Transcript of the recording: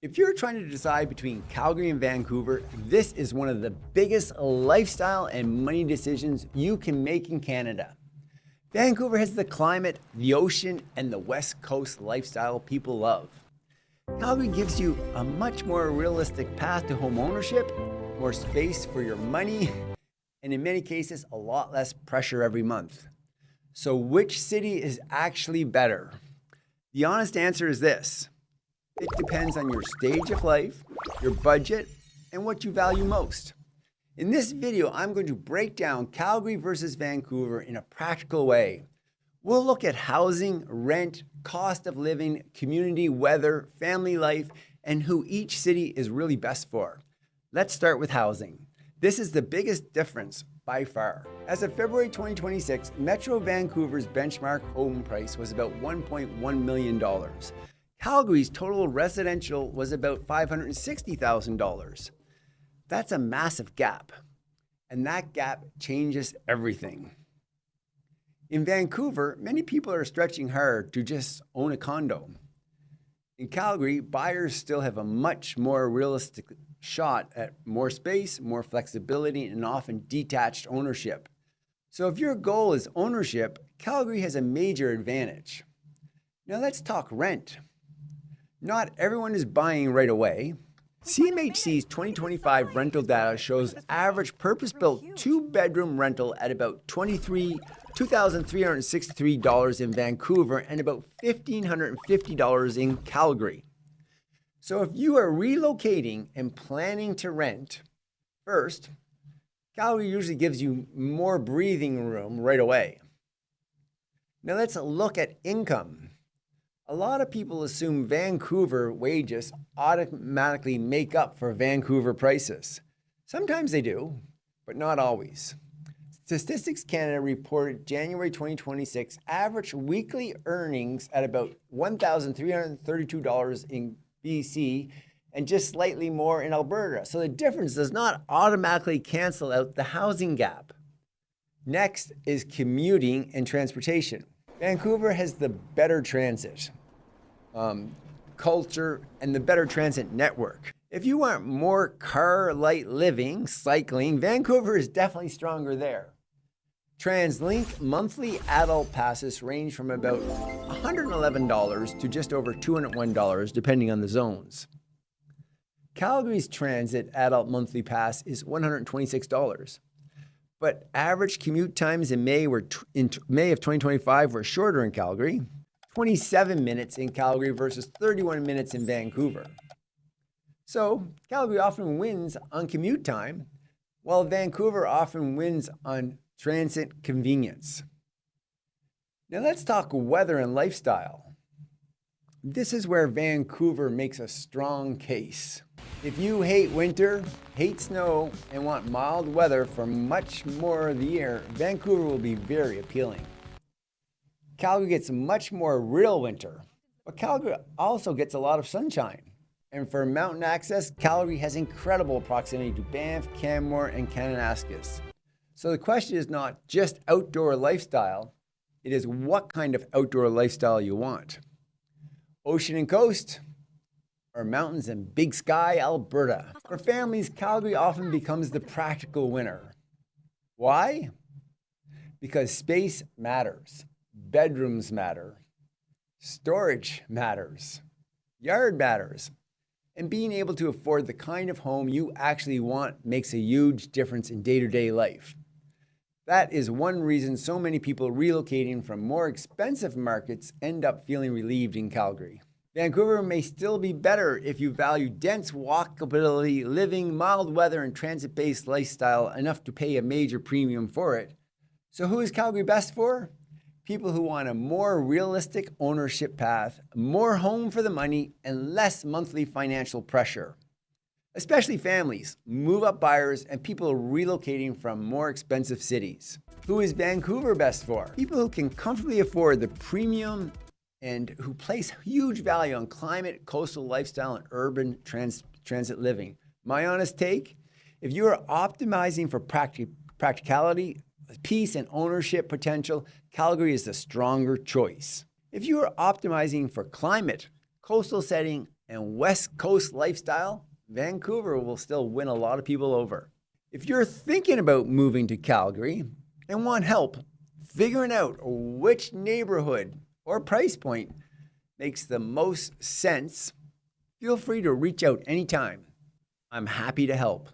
If you're trying to decide between Calgary and Vancouver, this is one of the biggest lifestyle and money decisions you can make in Canada. Vancouver has the climate, the ocean, and the West Coast lifestyle people love. Calgary gives you a much more realistic path to home ownership, more space for your money, and in many cases, a lot less pressure every month. So which city is actually better? The honest answer is this. It depends on your stage of life, your budget, and what you value most. In this video, I'm going to break down Calgary versus Vancouver in a practical way. We'll look at housing, rent, cost of living, community, weather, family life, and who each city is really best for. Let's start with housing. This is the biggest difference by far. As of February 2026, Metro Vancouver's benchmark home price was about $1.1 million. Calgary's total residential was about $560,000. That's a massive gap, and that gap changes everything. In Vancouver, many people are stretching hard to just own a condo. In Calgary, buyers still have a much more realistic shot at more space, more flexibility, and often detached ownership. So if your goal is ownership, Calgary has a major advantage. Now let's talk rent. Not everyone is buying right away. CMHC's 2025 rental data shows average purpose-built two-bedroom rental at about $2,363 in Vancouver and about $1,550 in Calgary. So if you are relocating and planning to rent, first, Calgary usually gives you more breathing room right away. Now let's look at income. A lot of people assume Vancouver wages automatically make up for Vancouver prices. Sometimes they do, but not always. Statistics Canada reported January 2026 average weekly earnings at about $1,332 in BC and just slightly more in Alberta. So the difference does not automatically cancel out the housing gap. Next is commuting and transportation. Vancouver has the better transit, culture, and the better transit network. If you want more car-light living, cycling, Vancouver is definitely stronger there. TransLink monthly adult passes range from about $111 to just over $201, depending on the zones. Calgary's transit adult monthly pass is $126. But average commute times in May of 2025 were shorter in Calgary, 27 minutes in Calgary versus 31 minutes in Vancouver. So Calgary often wins on commute time, while Vancouver often wins on transit convenience. Now let's talk weather and lifestyle. This is where Vancouver makes a strong case. If you hate winter, hate snow, and want mild weather for much more of the year, Vancouver will be very appealing. Calgary gets much more real winter, but Calgary also gets a lot of sunshine. And for mountain access, Calgary has incredible proximity to Banff, Canmore, and Kananaskis. So the question is not just outdoor lifestyle, it is what kind of outdoor lifestyle you want. Ocean and coast, or mountains and Big Sky Alberta. For families, Calgary often becomes the practical winner. Why? Because space matters, bedrooms matter, storage matters, yard matters, and being able to afford the kind of home you actually want makes a huge difference in day-to-day life. That is one reason so many people relocating from more expensive markets end up feeling relieved in Calgary. Vancouver may still be better if you value dense walkability, living, mild weather, and transit-based lifestyle enough to pay a major premium for it. So who is Calgary best for? People who want a more realistic ownership path, more home for the money, and less monthly financial pressure. Especially families, move-up buyers, and people relocating from more expensive cities. Who is Vancouver best for? People who can comfortably afford the premium and who place huge value on climate, coastal lifestyle, and urban transit living. My honest take, if you are optimizing for practicality, peace, and ownership potential, Calgary is the stronger choice. If you are optimizing for climate, coastal setting, and West Coast lifestyle, Vancouver will still win a lot of people over. If you're thinking about moving to Calgary and want help figuring out which neighborhood or price point makes the most sense, feel free to reach out anytime. I'm happy to help.